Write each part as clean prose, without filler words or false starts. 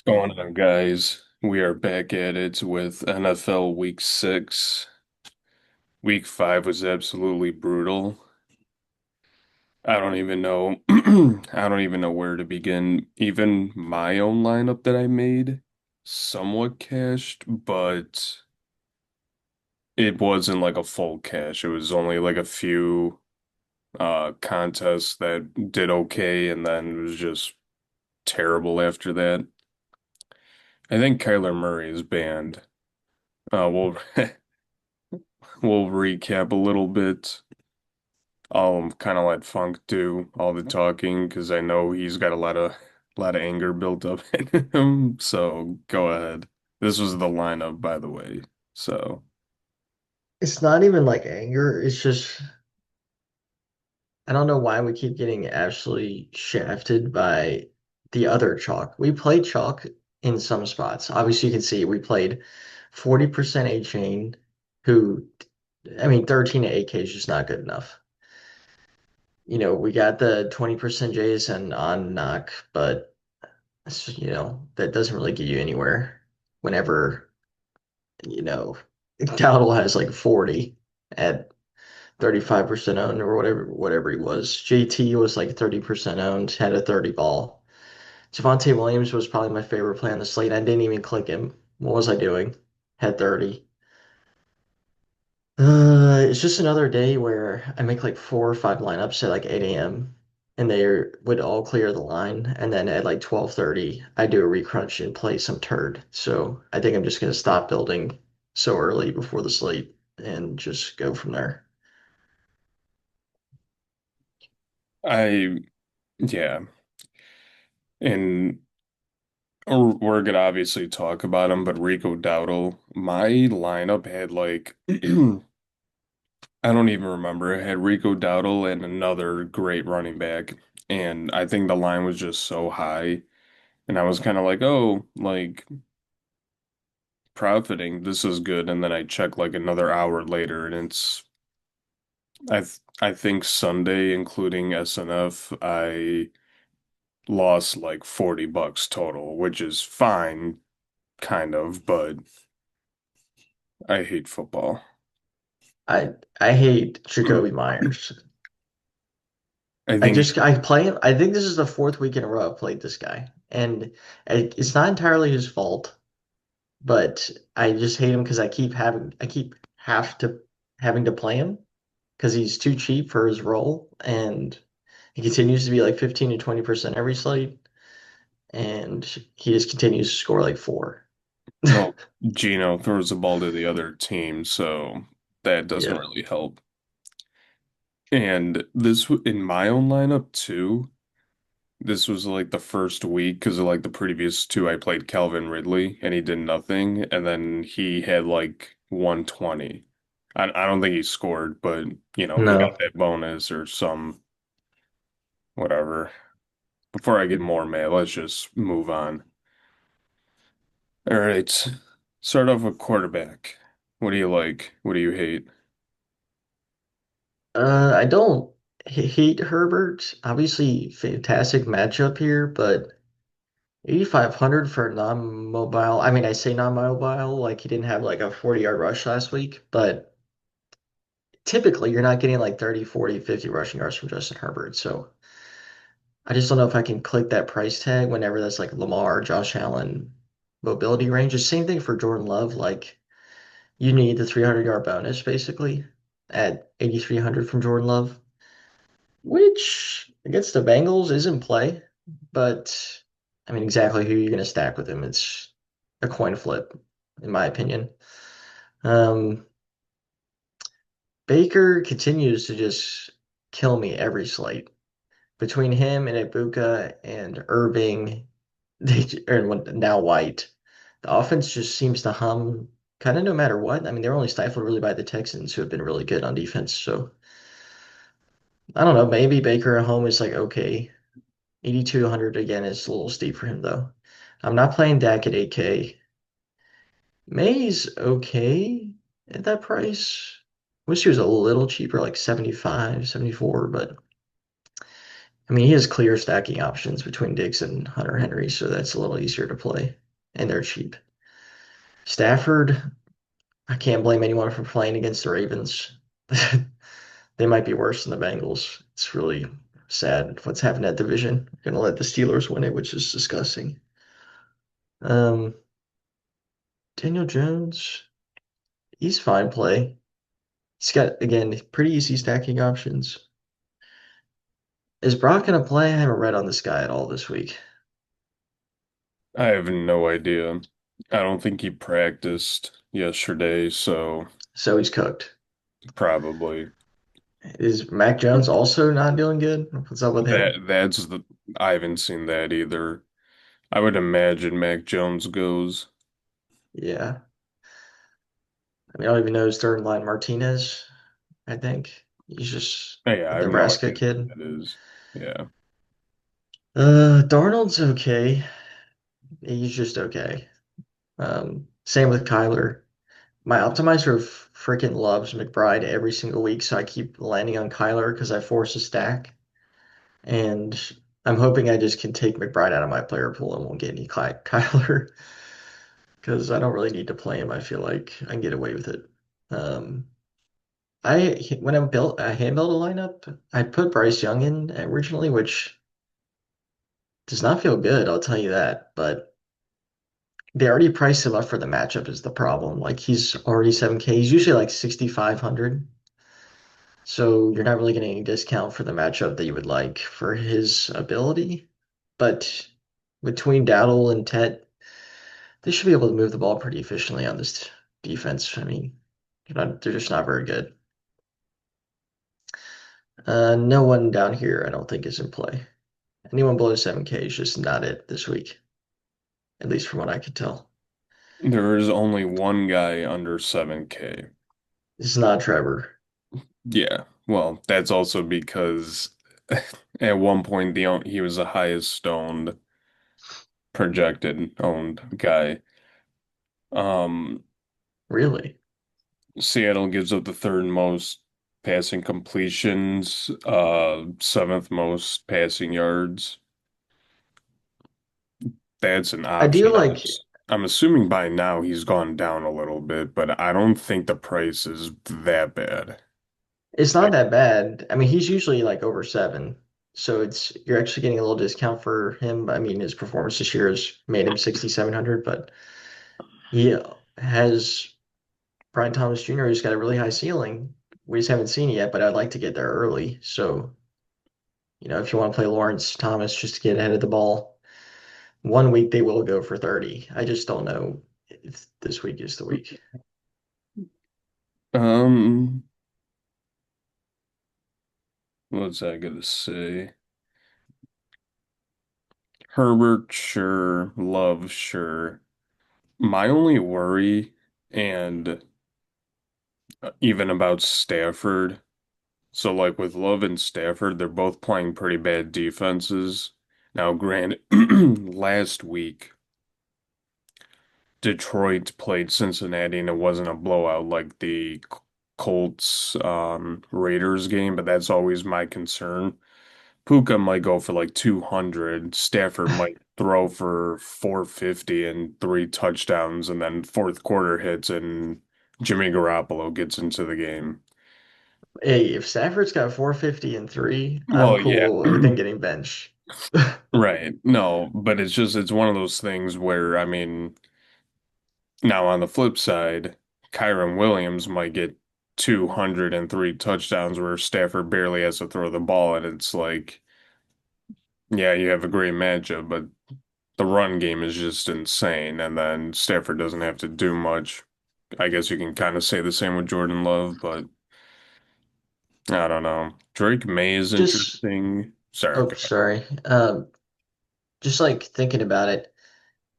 Going on, guys? We are back at it with NFL Week 6. Week 5 was absolutely brutal. I don't even know. I don't even know where to begin. Even my own lineup that I made somewhat cashed, but it wasn't like a full cash. It was only like a few contests that did okay, and then it was just terrible after that. I think Kyler Murray is banned. We'll we'll recap a little bit. I'll kind of let Funk do all the talking because I know he's got a lot of anger built up in him. So go ahead. This was the lineup, by the way. So It's not even like anger. It's just I don't know why we keep getting absolutely shafted by the other chalk. We played chalk in some spots. Obviously, you can see we played 40% A chain, who, I mean, 13 to 8K is just not good enough. We got the 20% JSN on knock, but that doesn't really get you anywhere whenever, you know, Dowdle has like 40 at 35% owned or whatever he was. JT was like 30% owned, had a 30 ball. Javonte Williams was probably my favorite play on the slate. I didn't even click him. What was I doing? Had 30. It's just another day where I make like 4 or 5 lineups at like 8 a.m. and they would all clear the line. And then at like 12:30, I do a recrunch and play some turd. So I think I'm just gonna stop building so early before the slate and just go from there. I, yeah, and we're gonna obviously talk about him, but Rico Dowdle, my lineup had like I don't even remember. It had Rico Dowdle and another great running back, and I think the line was just so high. And I was kind of like, oh, like profiting, this is good. And then I check like another hour later and I think Sunday, including SNF, I lost like $40 total, which is fine, kind of, but I hate football. I hate Jacoby Myers. I think he, I play him. I think this is the fourth week in a row I've played this guy, and it's not entirely his fault, but I just hate him because I keep having to play him because he's too cheap for his role, and he continues to be like 15 to 20% every slate, and he just continues to score like four. well, Gino throws the ball to the other team, so that doesn't Yeah, really help. And in my own lineup too. This was like the first week because of like the previous two I played Calvin Ridley and he did nothing and then he had like 120. I don't think he scored, but he got no. that bonus or some whatever. Before I get more mad, let's just move on. All right. Start off with quarterback. What do you like? What do you hate? I don't hate Herbert. Obviously, fantastic matchup here, but 8,500 for non-mobile. I mean, I say non-mobile, like he didn't have like a 40-yard rush last week, but typically you're not getting like 30, 40, 50 rushing yards from Justin Herbert. So I just don't know if I can click that price tag whenever that's like Lamar, Josh Allen mobility range. Same thing for Jordan Love. Like you need the 300-yard bonus basically at 8,300 from Jordan Love, which against the Bengals is in play, but I mean, exactly who you're going to stack with him, it's a coin flip, in my opinion. Um, Baker continues to just kill me every slate. Between him and Ibuka and Irving, and now White, the offense just seems to hum kind of no matter what. I mean, they're only stifled really by the Texans, who have been really good on defense. So I don't know. Maybe Baker at home is like okay. 8,200 again is a little steep for him though. I'm not playing Dak at 8K. May's okay at that price. Wish he was a little cheaper, like 75, 74, but I mean, he has clear stacking options between Diggs and Hunter Henry, so that's a little easier to play, and they're cheap. Stafford, I can't blame anyone for playing against the Ravens. They might be worse than the Bengals. It's really sad what's happened at division. Gonna let the Steelers win it, which is disgusting. Um, Daniel Jones, he's fine play. He's got again pretty easy stacking options. Is Brock gonna play? I haven't read on this guy at all this week, I have no idea. I don't think he practiced yesterday, so so he's cooked. probably Is Mac Jones also not doing good? What's up with him? that's the I haven't seen that either. I would imagine Mac Jones goes. Yeah, I mean, I don't even know his third line Martinez. I think he's just Yeah, a I have no Nebraska idea who kid. that is. Yeah. Darnold's okay. He's just okay. Same with Kyler. My optimizer freaking loves McBride every single week, so I keep landing on Kyler because I force a stack. And I'm hoping I just can take McBride out of my player pool and won't get any Kyler because I don't really need to play him. I feel like I can get away with it. Um, when I hand built a lineup, I put Bryce Young in originally, which does not feel good, I'll tell you that. But they already priced him up for the matchup is the problem. Like he's already 7K. He's usually like 6,500. So you're not really getting any discount for the matchup that you would like for his ability. But between Dowdle and Tet, they should be able to move the ball pretty efficiently on this defense. I mean, they're just not very good. No one down here, I don't think, is in play. Anyone below 7K is just not it this week, at least from what I can tell. There is only one guy under 7K. It's not Trevor. Yeah. Well, that's also because at one point he was the highest owned projected owned guy. Um, Really? Seattle gives up the third most passing completions, seventh most passing yards. That's an I do option. like I'm assuming by now he's gone down a little bit, but I don't think the price is that bad. it's not Like, that bad. I mean, he's usually like over 7. So it's you're actually getting a little discount for him. I mean, his performance this year has made him 6,700, but he has Brian Thomas Jr. who's got a really high ceiling. We just haven't seen it yet, but I'd like to get there early. So, if you want to play Lawrence Thomas just to get ahead of the ball, one week they will go for 30. I just don't know if this week is the week. um, what's I gonna say? Herbert, sure. Love, sure. My only worry, and even about Stafford. So, like with Love and Stafford, they're both playing pretty bad defenses. Now, granted, last week Detroit played Cincinnati and it wasn't a blowout like the Colts Raiders game, but that's always my concern. Puka might go for like 200. Stafford might throw for 450 and three touchdowns, and then fourth quarter hits and Jimmy Garoppolo gets into the game. Hey, if Stafford's got 450 and 3, I'm Well, yeah. cool with him getting benched. Right. No, but it's one of those things where, I mean, now on the flip side, Kyron Williams might get 203 touchdowns where Stafford barely has to throw the ball, and it's like, yeah, you have a great matchup, but the run game is just insane, and then Stafford doesn't have to do much. I guess you can kind of say the same with Jordan Love, but I don't know. Drake May is Just, interesting. Sorry, oh, go ahead. sorry. Just like thinking about it,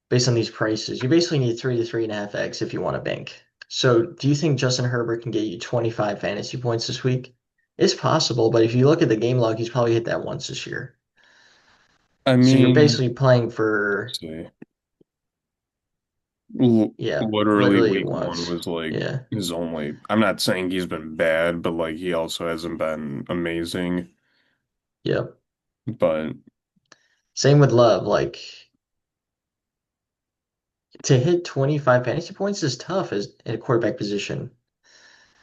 based on these prices, you basically need 3 to 3.5x if you want to bank. So, do you think Justin Herbert can get you 25 fantasy points this week? It's possible, but if you look at the game log, he's probably hit that once this year. I So you're mean, basically playing let's for, see. yeah, Literally literally week one once. was like Yeah, his only. I'm not saying he's been bad, but like he also hasn't been amazing. yep. but Same with Love. Like to hit 25 fantasy points is tough as at a quarterback position.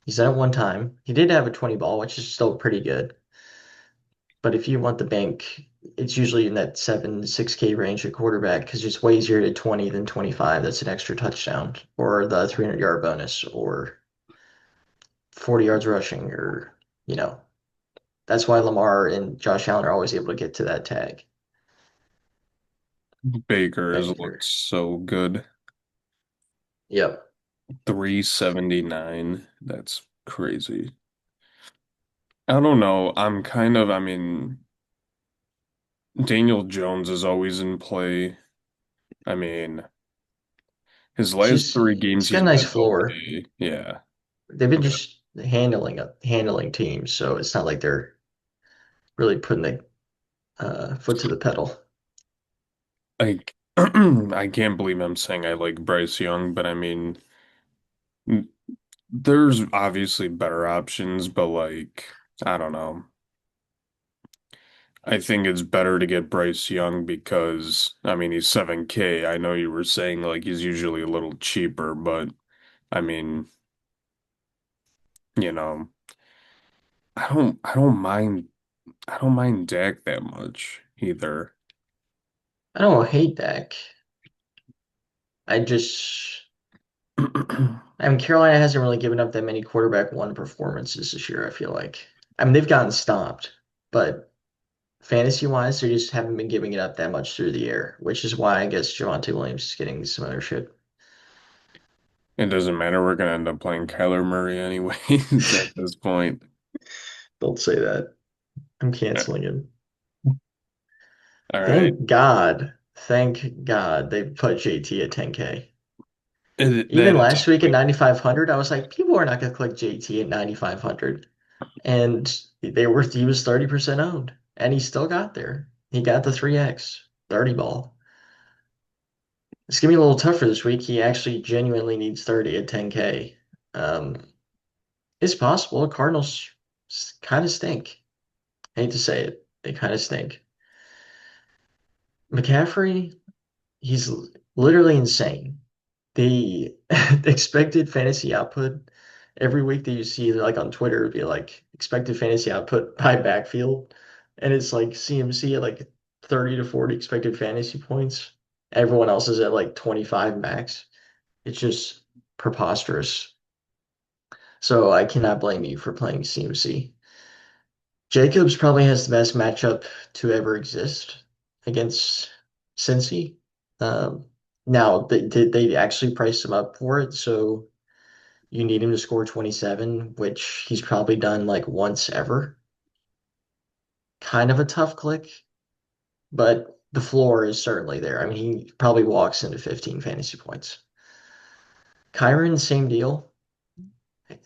He's done it one time. He did have a 20 ball, which is still pretty good. But if you want the bank, it's usually in that 6K range at quarterback because it's way easier to 20 than 25. That's an extra touchdown or the 300-yard bonus or 40 yards rushing or, you know, that's why Lamar and Josh Allen are always able to get to that tag. Baker has looked Baker. so good. Yep. 379. That's crazy. I don't know. I mean, Daniel Jones is always in play. I mean, his last three He's games got he's a nice been floor. okay. Yeah. They've been But just handling teams, so it's not like they're really putting the foot to the pedal. like I can't believe I'm saying I like Bryce Young, but I mean, there's obviously better options, but I don't know. I think it's better to get Bryce Young because I mean he's 7K. I know you were saying like he's usually a little cheaper, but I mean, you know, I don't mind Dak that much either. I don't hate Dak. I just I mean Carolina hasn't really given up that many quarterback one performances this year, I feel like. I mean they've gotten stopped, but fantasy wise, they just haven't been giving it up that much through the air, which is why I guess Javonte Williams is getting some ownership. It doesn't matter. We're gonna end up playing Kyler Murray anyways at this point. Don't say that. I'm canceling him. All right. Thank God they put JT at 10K. That Even is last week at a 9,500, I was like, people are not going to click JT at 9,500. And he was 30% owned and he still got there. He got the 3X 30 ball. It's gonna be a little tougher this week. He actually genuinely needs 30 at 10K. Um, it's possible. Cardinals kind of stink. Hate to say it. They kind of stink. McCaffrey, he's literally insane. The expected fantasy output every week that you see like on Twitter would be like expected fantasy output by backfield, and it's like CMC at like 30 to 40 expected fantasy points. Everyone else is at like 25 max. It's just preposterous. So I cannot blame you for playing CMC. Jacobs probably has the best matchup to ever exist against Cincy. Um, now they actually priced him up for it, so you need him to score 27, which he's probably done like once ever. Kind of a tough click, but the floor is certainly there. I mean, he probably walks into 15 fantasy points. Kyron, same deal.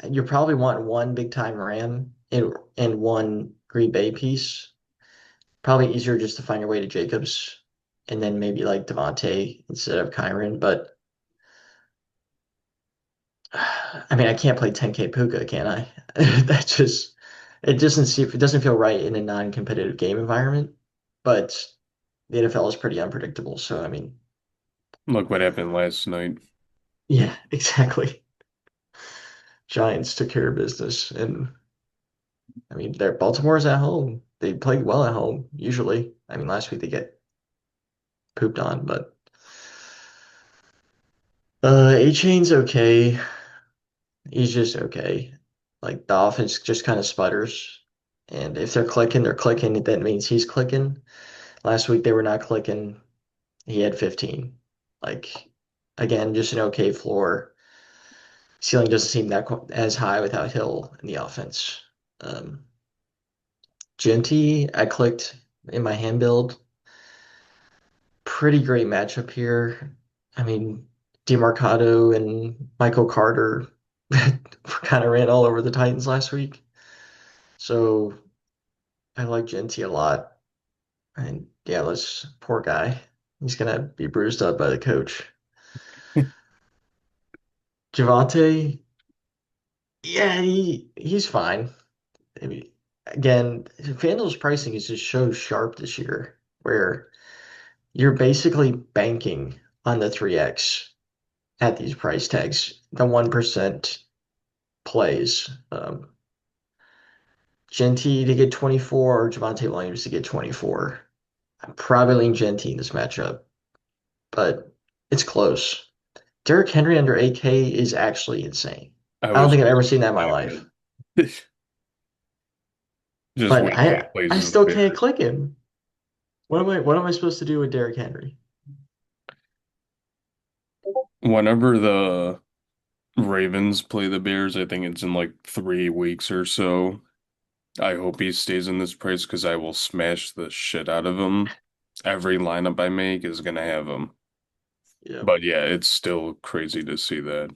You probably want one big time Ram and one Green Bay piece. Probably easier just to find your way to Jacobs and then maybe like Devontae instead of Kyron. But I mean, I can't play 10K Puka, can I? That just it doesn't feel right in a non-competitive game environment. But the NFL is pretty unpredictable. So I mean, look what happened last night. yeah, exactly. Giants took care of business, and I mean, they're Baltimore's at home. They play well at home usually. I mean, last week they get pooped on, but A-Chain's okay. He's just okay. Like the offense just kind of sputters. And if they're clicking, they're clicking. That means he's clicking. Last week they were not clicking. He had 15. Like again, just an okay floor. Ceiling doesn't seem as high without Hill in the offense. Um, Genty, I clicked in my hand build. Pretty great matchup here. I mean, DeMarcado and Michael Carter kind of ran all over the Titans last week. So I like Genty a lot. And yeah, let's poor guy. He's gonna be bruised up by the coach. Javante, yeah, he's fine. Maybe. again, FanDuel's pricing is just so sharp this year, where you're basically banking on the 3x at these price tags, the 1% plays. Genty to get 24 or Javonte Williams to get 24. I'm probably leaning Genty in this matchup, but it's close. Derrick Henry under 8K is actually insane. I I don't was think I've ever just seen that in my gonna life. say that. Just But wait till he plays I the still can't Bears. click him. What am I supposed to do with Derrick Henry? Whenever the Ravens play the Bears, I think it's in like 3 weeks or so. I hope he stays in this price because I will smash the shit out of him. Every lineup I make is gonna have him. Yep. But yeah, it's still crazy to see that.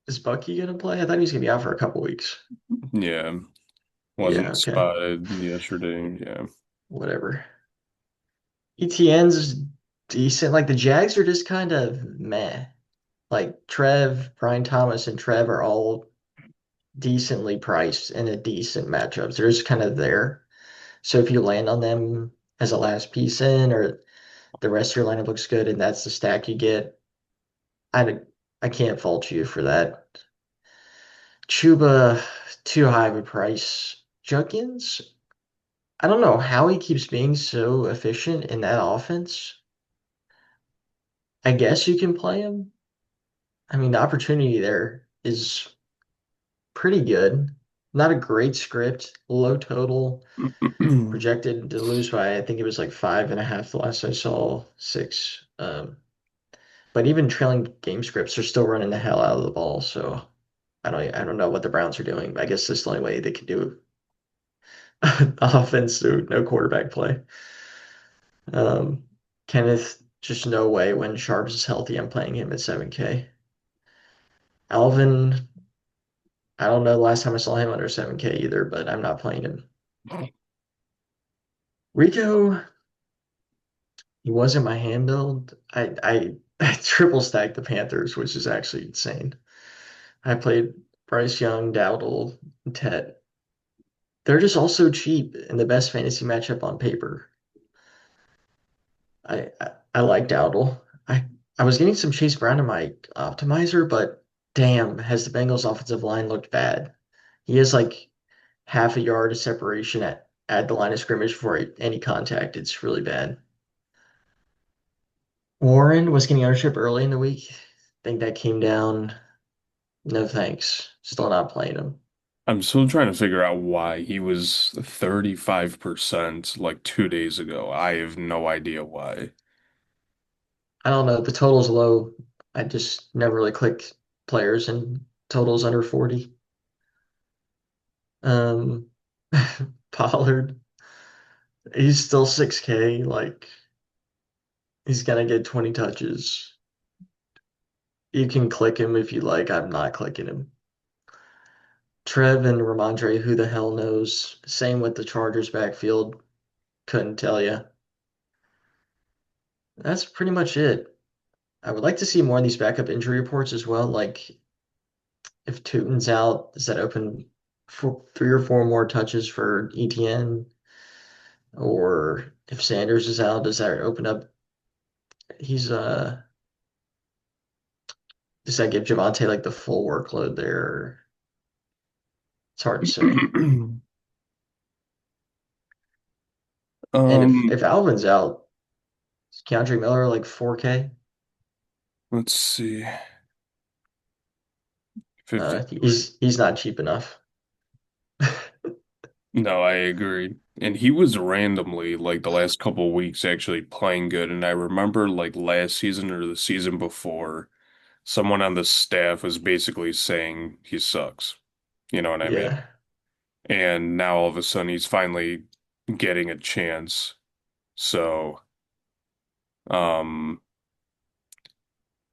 Is Bucky gonna play? I thought he was gonna be out for a couple weeks. Yeah, Yeah, wasn't okay. spotted yesterday. Yeah. Whatever. ETN's decent. Like the Jags are just kind of meh. Like Trev, Brian Thomas, and Trev are all decently priced in a decent matchups. They're just kind of there. So if you land on them as a last piece in, or the rest of your lineup looks good, and that's the stack you get, I I can't fault you for that. Chuba, too high of a price. Junkins, I don't know how he keeps being so efficient in that offense. I guess you can play him. I mean, the opportunity there is pretty good. Not a great script, low total, projected to lose by, I think it was like 5.5 the last I saw, 6. But even trailing game scripts are still running the hell out of the ball. So I don't know what the Browns are doing. I guess that's the only way they can do offense through no quarterback play. Um, Kenneth, just no way when Sharps is healthy. I'm playing him at 7K. Alvin, I don't know the last time I saw him under 7K either, but I'm not playing him. Rico, he wasn't my hand build. I triple stacked the Panthers, which is actually insane. I played Bryce Young, Dowdle, and Ted. They're just all so cheap and the best fantasy matchup on paper. I like Dowdle. I was getting some Chase Brown in my optimizer, but damn, has the Bengals offensive line looked bad. He has like half a yard of separation at the line of scrimmage before any contact. It's really bad. Warren was getting ownership early in the week. I think that came down. No thanks. Still not playing him. I'm still trying to figure out why he was 35% like 2 days ago. I have no idea why. I don't know. The total's low. I just never really clicked players and totals under 40. Um, Pollard, he's still 6K. Like he's gonna get 20 touches. You can click him if you like. I'm not clicking him. Trev and Ramondre, who the hell knows? Same with the Chargers backfield. Couldn't tell you. That's pretty much it. I would like to see more of these backup injury reports as well. Like if Tootin's out, does that open for 3 or 4 more touches for ETN? Or if Sanders is out, does that open up? He's does that give Javonte like the full workload there? It's hard to say. And Um, if Alvin's out, is Keandre Miller like 4K? let's see. 53. He's not cheap enough. No, I agree. And he was randomly, like the last couple of weeks, actually playing good. And I remember, like last season or the season before, someone on the staff was basically saying he sucks. You know what I mean? Yeah. And now all of a sudden he's finally getting a chance. So, um,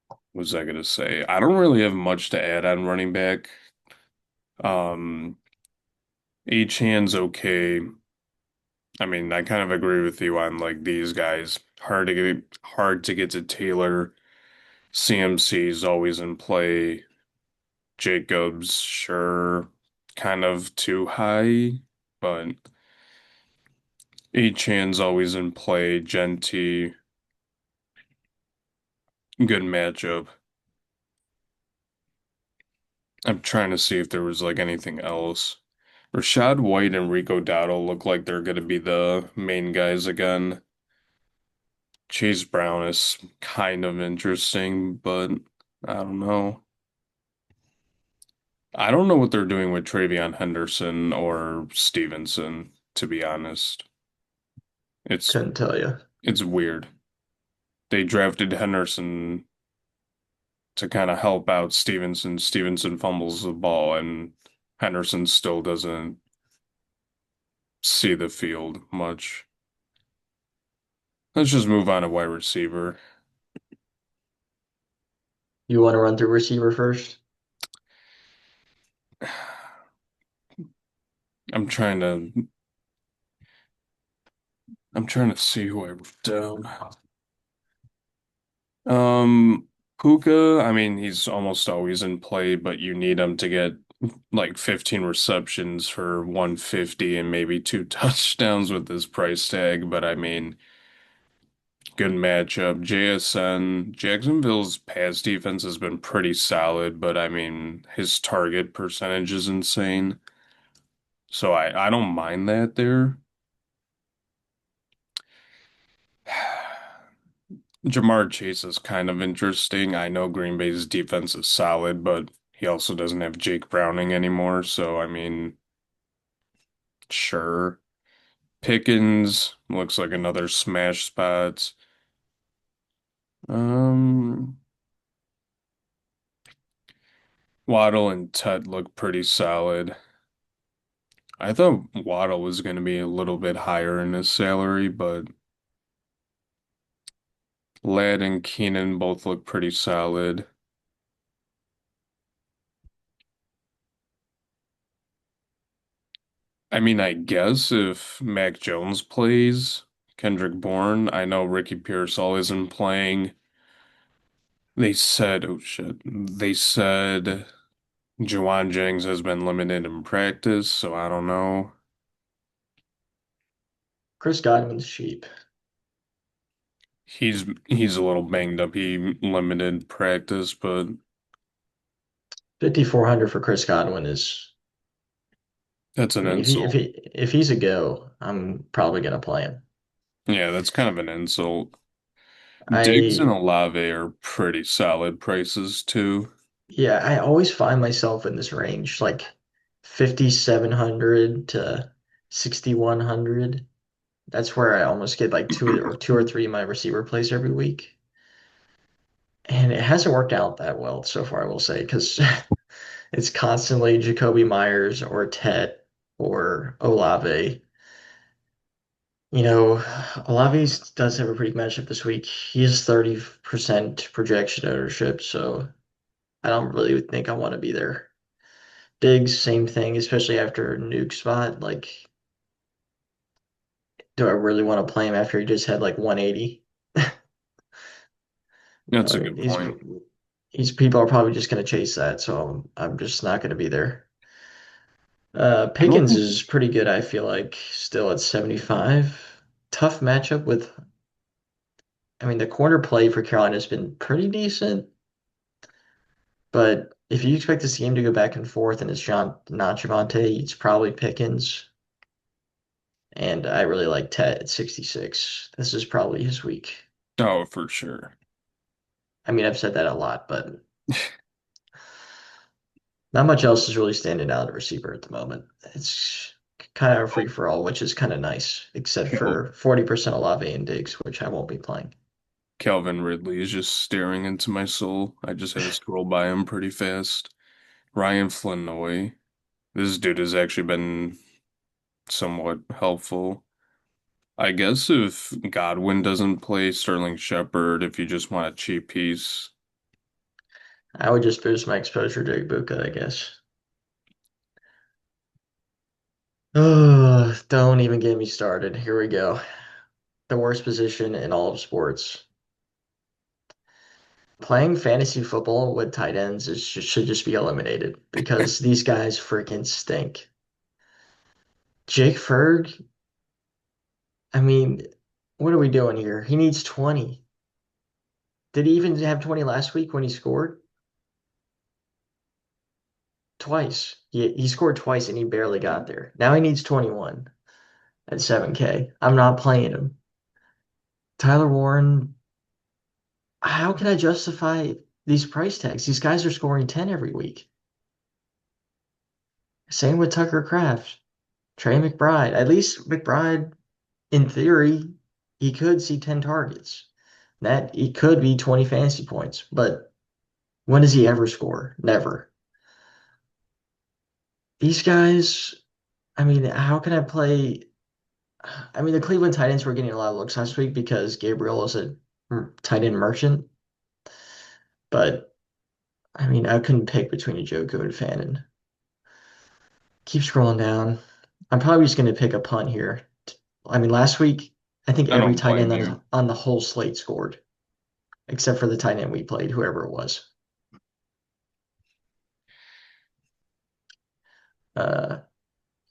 what was I gonna say? I don't really have much to add on running back. Um, Achan's okay. I mean, I kind of agree with you on like these guys. Hard to get to Taylor. CMC is always in play. Jacobs, sure, kind of too high. but Achan's always in play. Genti, good matchup. I'm trying to see if there was like anything else. Rashad White and Rico Dowdle look like they're going to be the main guys again. Chase Brown is kind of interesting, but I don't know. I don't know what they're doing with Travion Henderson or Stevenson, to be honest. It's Couldn't tell you. it's weird. They drafted Henderson to kind of help out Stevenson. Stevenson fumbles the ball, and Henderson still doesn't see the field much. Let's just move on to wide receiver. You want to run through receiver first? I'm trying to I'm trying to see who I wrote down. Um, Puka, I mean, he's almost always in play, but you need him to get like 15 receptions for 150 and maybe two touchdowns with this price tag. But I mean, good matchup. JSN, Jacksonville's pass defense has been pretty solid, but I mean, his target percentage is insane. So I don't mind that there. Jamar Chase is kind of interesting. I know Green Bay's defense is solid, but he also doesn't have Jake Browning anymore. So, I mean, sure. Pickens looks like another smash spot. Um, Waddle and Tut look pretty solid. I thought Waddle was going to be a little bit higher in his salary, but Ladd and Keenan both look pretty solid. I mean, I guess if Mac Jones plays, Kendrick Bourne, I know Ricky Pearsall isn't playing. They said, oh shit, they said Juwan Jennings has been limited in practice, so I don't know. Chris Godwin's cheap. He's a little banged up. He limited practice, but 5,400 for Chris Godwin is, that's I an mean, insult. if he's a go, I'm probably gonna play him. Yeah, that's kind of an insult. Diggs and I Olave are pretty solid prices too. Yeah, I always find myself in this range, like 5,700 to 6,100. That's where I almost get like two or three of my receiver plays every week. And it hasn't worked out that well so far, I will say, because it's constantly Jacoby Myers or Tet or Olave. You know, Olave does have a pretty good matchup this week. He has 30% projection ownership, so I don't really think I want to be there. Diggs, same thing, especially after a nuke spot. Like, do I really want to play him after he just had like 180? That's a No, good point. he's people are probably just going to chase that, so I'm just not going to be there. I don't Pickens think is pretty good, I feel like, still at 75. Tough matchup with, I mean, the corner play for Carolina has been pretty decent, but if you expect this game to go back and forth and it's not Javante, it's probably Pickens. And I really like Ted at 66. This is probably his week. Oh, for sure. I mean, I've said that a lot, but not much else is really standing out at receiver at the moment. It's kind of a free for all, which is kind of nice, except Cal for 40% Olave and Diggs, which I won't be playing. Calvin Ridley is just staring into my soul. I just had to scroll by him pretty fast. Ryan Flinoy. This dude has actually been somewhat helpful. I guess if Godwin doesn't play Sterling Shepard, if you just want a cheap piece. I would just boost my exposure to Ibuka, I guess. Oh, don't even get me started. Here we go. The worst position in all of sports. Playing fantasy football with tight ends should just be eliminated because these guys freaking stink. Jake Ferg, I mean, what are we doing here? He needs 20. Did he even have 20 last week when he scored? Twice. He scored twice and he barely got there. Now he needs 21 at 7K. I'm not playing him. Tyler Warren, how can I justify these price tags? These guys are scoring 10 every week. Same with Tucker Kraft, Trey McBride. At least McBride, in theory, he could see 10 targets. That he could be 20 fantasy points, but when does he ever score? Never. These guys, I mean, how can I play? I mean, the Cleveland Titans were getting a lot of looks last week because Gabriel was a tight end merchant, but I mean, I couldn't pick between a Joku and Fannin. Keep scrolling down. I'm probably just going to pick a punt here. I mean, last week, I think I every don't tight blame end you. on the whole slate scored, except for the tight end we played, whoever it was. Uh,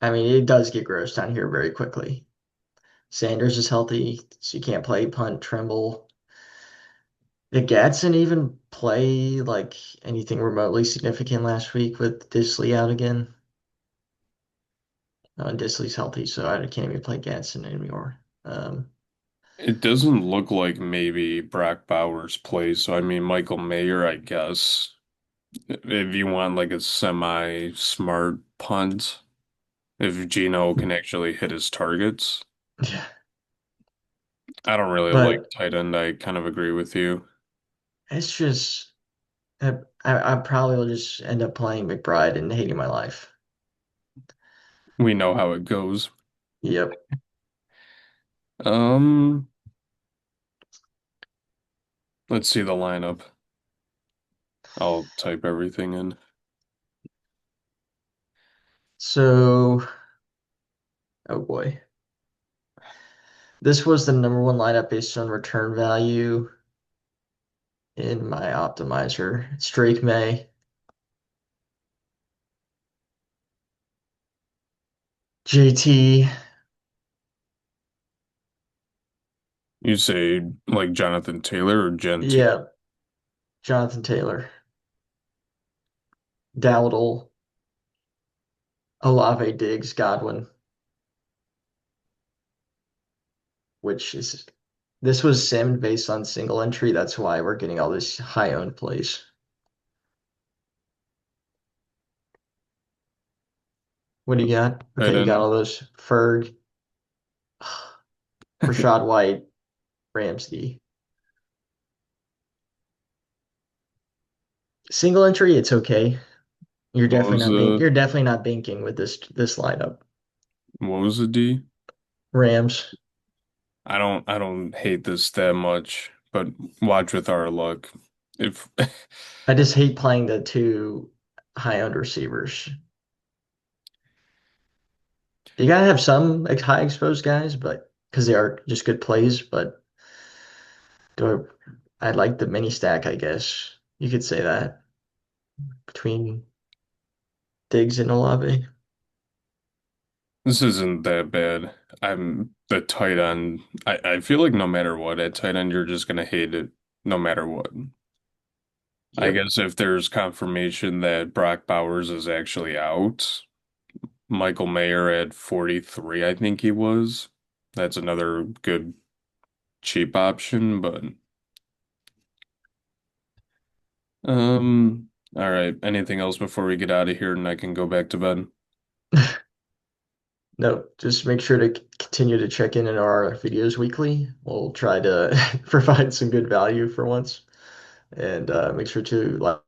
I mean, it does get gross down here very quickly. Sanders is healthy, so you can't play punt, Tremble. Did Gadsden even play like anything remotely significant last week with Disley out again? Disley's healthy, so I can't even play Gadsden anymore. It doesn't look like maybe Brock Bowers plays, so I mean Michael Mayer, I guess. If you want like a semi-smart punt, if Gino can actually hit his targets. Yeah, I don't really like but tight end. I kind of agree with you. it's just I probably will just end up playing McBride and hating my life. We know how it goes. Yep. Um, let's see the lineup. I'll type everything in. So, oh boy. This was the number one lineup based on return value in my optimizer. It's Drake May, JT, You say like Jonathan Taylor or Gen T? yeah, Jonathan Taylor, Dowdle, Olave Diggs, Godwin, which is this was simmed based on single entry. That's why we're getting all this high owned plays. What do you got? Tight Okay, you got end. all those. Ferg, Rashad White, Ramsey. Single entry, it's okay. What was You're definitely not banking with this lineup. the D? Rams. I don't hate this that much, but watch with our luck. If I just hate playing the two high owned receivers. You gotta have some like, high exposed guys, but because they are just good plays. But do I like the mini stack, I guess you could say that between Diggs and Olave. this isn't that bad. I'm the tight end. I feel like no matter what at tight end, you're just gonna hate it no matter what. I Yep. guess if there's confirmation that Brock Bowers is actually out, Michael Mayer at 43, I think he was. That's another good cheap option, but all right. Anything else before we get out of here and I can go back to bed? No, just make sure to continue to check in our videos weekly. We'll try to provide some good value for once, and make sure to like.